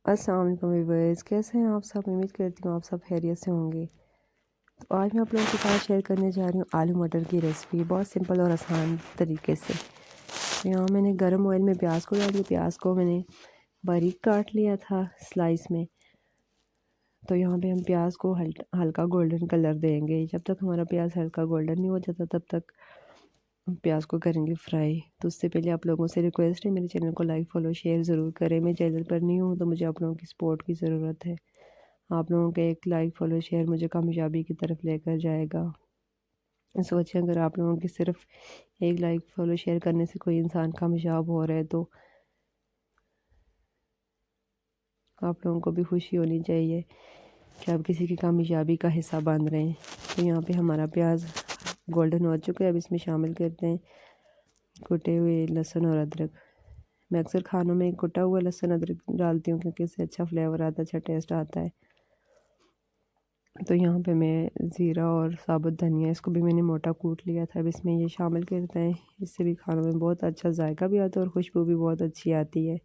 अस्सलाम वालेकुम व्यूअर्स, कैसे हैं आप सब। उम्मीद करती हूँ आप सब खैरियत से होंगे। तो आज मैं आप लोगों के साथ शेयर करने जा रही हूँ आलू मटर की रेसिपी, बहुत सिंपल और आसान तरीके से। तो यहाँ मैंने गर्म ऑयल में प्याज को डाल दिया। प्याज को मैंने बारीक काट लिया था स्लाइस में। तो यहाँ पे हम प्याज को हल्का गोल्डन कलर देंगे। जब तक हमारा प्याज हल्का गोल्डन नहीं हो जाता तब तक प्याज को करेंगे फ्राई। तो उससे पहले आप लोगों से रिक्वेस्ट है, मेरे चैनल को लाइक फॉलो शेयर ज़रूर करें। मैं चैनल पर नहीं हूँ तो मुझे आप लोगों की सपोर्ट की ज़रूरत है। आप लोगों का एक लाइक फॉलो शेयर मुझे कामयाबी की तरफ लेकर जाएगा। सोचें, अगर आप लोगों की सिर्फ एक लाइक फॉलो शेयर करने से कोई इंसान कामयाब हो रहा है तो आप लोगों को भी खुशी होनी चाहिए कि आप किसी की कामयाबी का हिस्सा बन रहे हैं। तो यहाँ पे हमारा प्याज गोल्डन हो चुका है। अब इसमें शामिल करते हैं कुटे हुए लहसुन और अदरक। मैं अक्सर खानों में कुटा हुआ लहसुन अदरक डालती हूँ क्योंकि इससे अच्छा फ्लेवर आता है, अच्छा टेस्ट आता है। तो यहाँ पे मैं ज़ीरा और साबुत धनिया, इसको भी मैंने मोटा कूट लिया था, अब इसमें ये शामिल करते हैं। इससे भी खानों में बहुत अच्छा जायका भी आता है और खुशबू भी बहुत अच्छी आती है।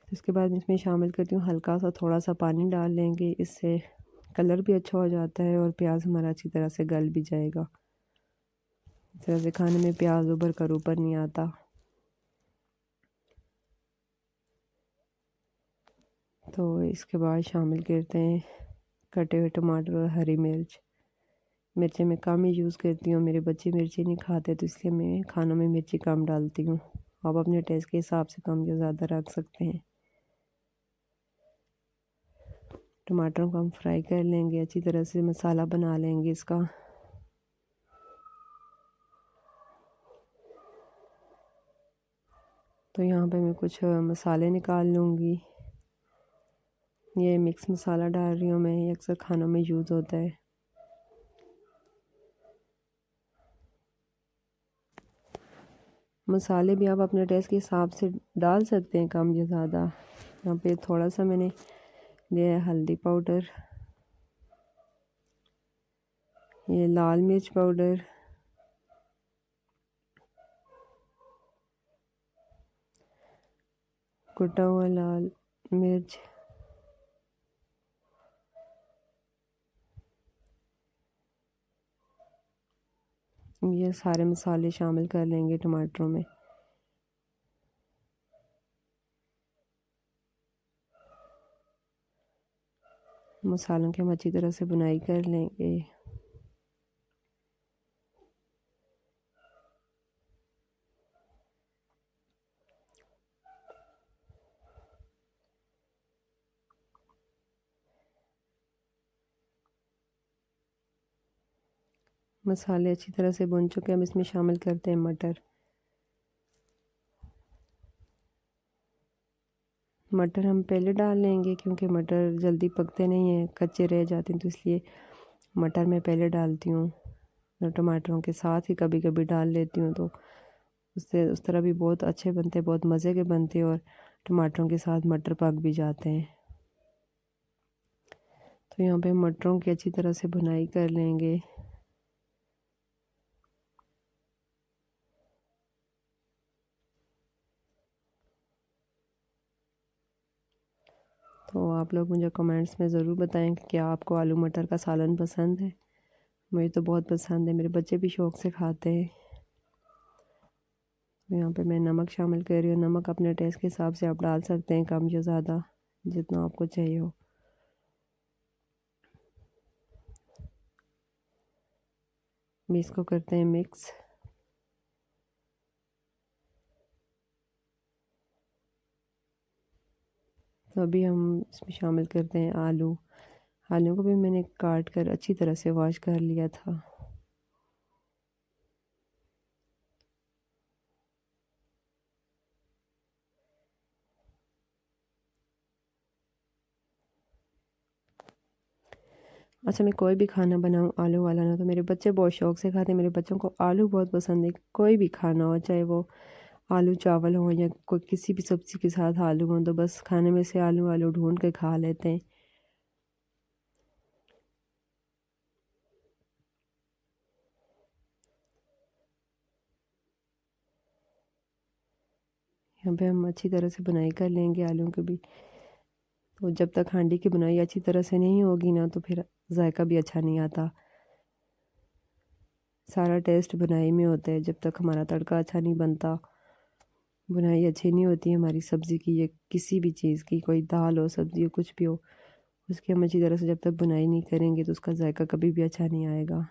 इसके बाद इसमें शामिल करती हूँ हल्का सा थोड़ा सा पानी डाल लेंगे, इससे कलर भी अच्छा हो जाता है और प्याज हमारा अच्छी तरह से गल भी जाएगा। इस तरह से खाने में प्याज उभर कर ऊपर नहीं आता। तो इसके बाद शामिल करते हैं कटे हुए टमाटर और हरी मिर्च। मिर्ची मैं कम ही यूज़ करती हूँ, मेरे बच्चे मिर्ची नहीं खाते तो इसलिए मैं खानों में मिर्ची कम डालती हूँ। आप अपने टेस्ट के हिसाब से कम या ज़्यादा रख सकते हैं। टमाटरों को हम फ्राई कर लेंगे, अच्छी तरह से मसाला बना लेंगे इसका। तो यहाँ पे मैं कुछ मसाले निकाल लूँगी। ये मिक्स मसाला डाल रही हूँ मैं, ये अक्सर खानों में यूज़ होता है। मसाले भी आप अपने टेस्ट के हिसाब से डाल सकते हैं, कम या ज़्यादा। यहाँ पे थोड़ा सा मैंने लिया है हल्दी पाउडर, ये लाल मिर्च पाउडर, कुटा हुआ लाल मिर्च, ये सारे मसाले शामिल कर लेंगे टमाटरों में। मसालों की हम अच्छी तरह से बुनाई कर लेंगे। मसाले अच्छी तरह से भुन चुके हैं, हम इसमें शामिल करते हैं मटर। मटर हम पहले डाल लेंगे क्योंकि मटर जल्दी पकते नहीं हैं, कच्चे रह जाते हैं, तो इसलिए मटर मैं पहले डालती हूँ। और टमाटरों के साथ ही कभी कभी डाल लेती हूँ, तो उससे उस तरह भी बहुत अच्छे बनते हैं, बहुत मज़े के बनते हैं और टमाटरों के साथ मटर पक भी जाते हैं। तो यहाँ पे मटरों की अच्छी तरह से भुनाई कर लेंगे। तो आप लोग मुझे कमेंट्स में ज़रूर बताएं कि क्या आपको आलू मटर का सालन पसंद है। मुझे तो बहुत पसंद है, मेरे बच्चे भी शौक़ से खाते हैं। यहाँ पे मैं नमक शामिल कर रही हूँ। नमक अपने टेस्ट के हिसाब से आप डाल सकते हैं, कम या ज़्यादा, जितना आपको चाहिए हो। इसको करते हैं मिक्स। तो अभी हम इसमें शामिल करते हैं आलू। आलू को भी मैंने काट कर अच्छी तरह से वॉश कर लिया था। अच्छा, मैं कोई भी खाना बनाऊँ आलू वाला ना, तो मेरे बच्चे बहुत शौक़ से खाते हैं। मेरे बच्चों को आलू बहुत पसंद है। कोई भी खाना हो, चाहे वो आलू चावल हो या कोई किसी भी सब्ज़ी के साथ आलू हो, तो बस खाने में से आलू आलू ढूंढ के खा लेते हैं। यहाँ पे हम अच्छी तरह से बुनाई कर लेंगे आलू के भी। तो जब तक हांडी की बुनाई अच्छी तरह से नहीं होगी ना तो फिर जायका भी अच्छा नहीं आता। सारा टेस्ट बुनाई में होता है। जब तक हमारा तड़का अच्छा नहीं बनता, बुनाई अच्छी नहीं होती हमारी सब्ज़ी की या किसी भी चीज़ की, कोई दाल हो, सब्ज़ी हो, कुछ भी हो, उसकी हम अच्छी तरह से जब तक बुनाई नहीं करेंगे तो उसका जायका कभी भी अच्छा नहीं आएगा।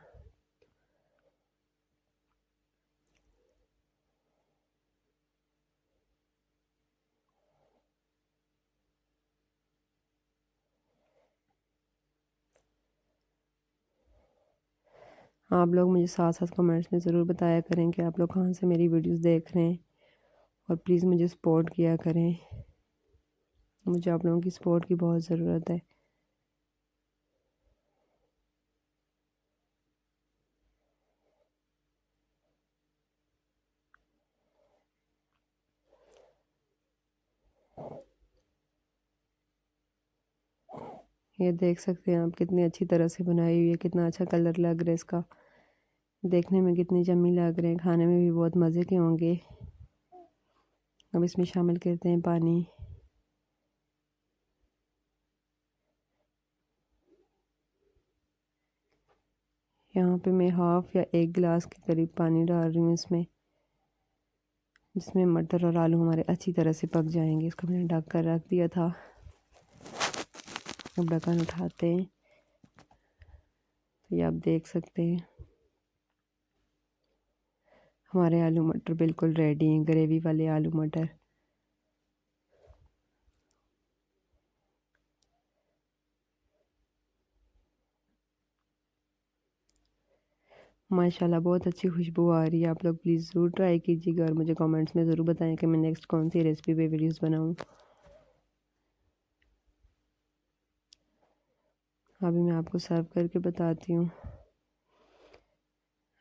आप लोग मुझे साथ साथ कमेंट्स में ज़रूर बताया करें कि आप लोग कहाँ से मेरी वीडियोस देख रहे हैं, और प्लीज़ मुझे सपोर्ट किया करें। मुझे आप लोगों की सपोर्ट की बहुत ज़रूरत है। ये देख सकते हैं आप कितनी अच्छी तरह से बनाई हुई है, कितना अच्छा कलर लग रहा है इसका, देखने में कितनी यम्मी लग रहे हैं, खाने में भी बहुत मज़े के होंगे। अब इसमें शामिल करते हैं पानी। यहाँ पे मैं हाफ़ या 1 गिलास के करीब पानी डाल रही हूँ इसमें, जिसमें मटर और आलू हमारे अच्छी तरह से पक जाएंगे। इसको मैंने ढक कर रख दिया था। अब ढक्कन उठाते हैं, ये आप देख सकते हैं हमारे आलू मटर बिल्कुल रेडी हैं, ग्रेवी वाले आलू मटर। माशाल्लाह बहुत अच्छी खुशबू आ रही है। आप लोग प्लीज़ ज़रूर ट्राई कीजिएगा और मुझे कमेंट्स में ज़रूर बताएं कि मैं नेक्स्ट कौन सी रेसिपी पे वीडियोस बनाऊं। अभी मैं आपको सर्व करके बताती हूँ।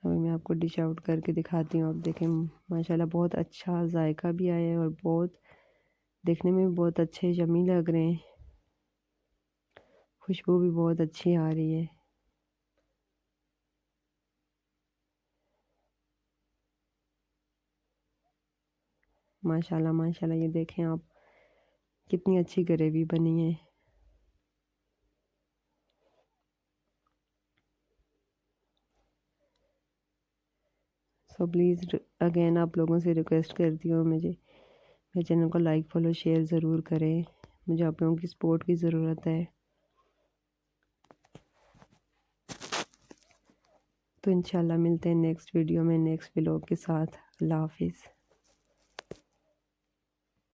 अभी मैं आपको डिश आउट करके दिखाती हूँ। आप देखें माशाल्लाह बहुत अच्छा जायका भी आया है और बहुत देखने में भी बहुत अच्छे यम्मी लग रहे हैं। खुशबू भी बहुत अच्छी आ रही है। माशाल्लाह माशाल्लाह, ये देखें आप कितनी अच्छी ग्रेवी बनी है। सो प्लीज़ अगेन आप लोगों से रिक्वेस्ट करती हूँ, मेरे चैनल को लाइक फॉलो शेयर ज़रूर करें। मुझे आप लोगों की सपोर्ट की ज़रूरत है। तो इंशाल्लाह मिलते हैं नेक्स्ट वीडियो में नेक्स्ट व्लॉग के साथ। अल्लाह हाफिज़।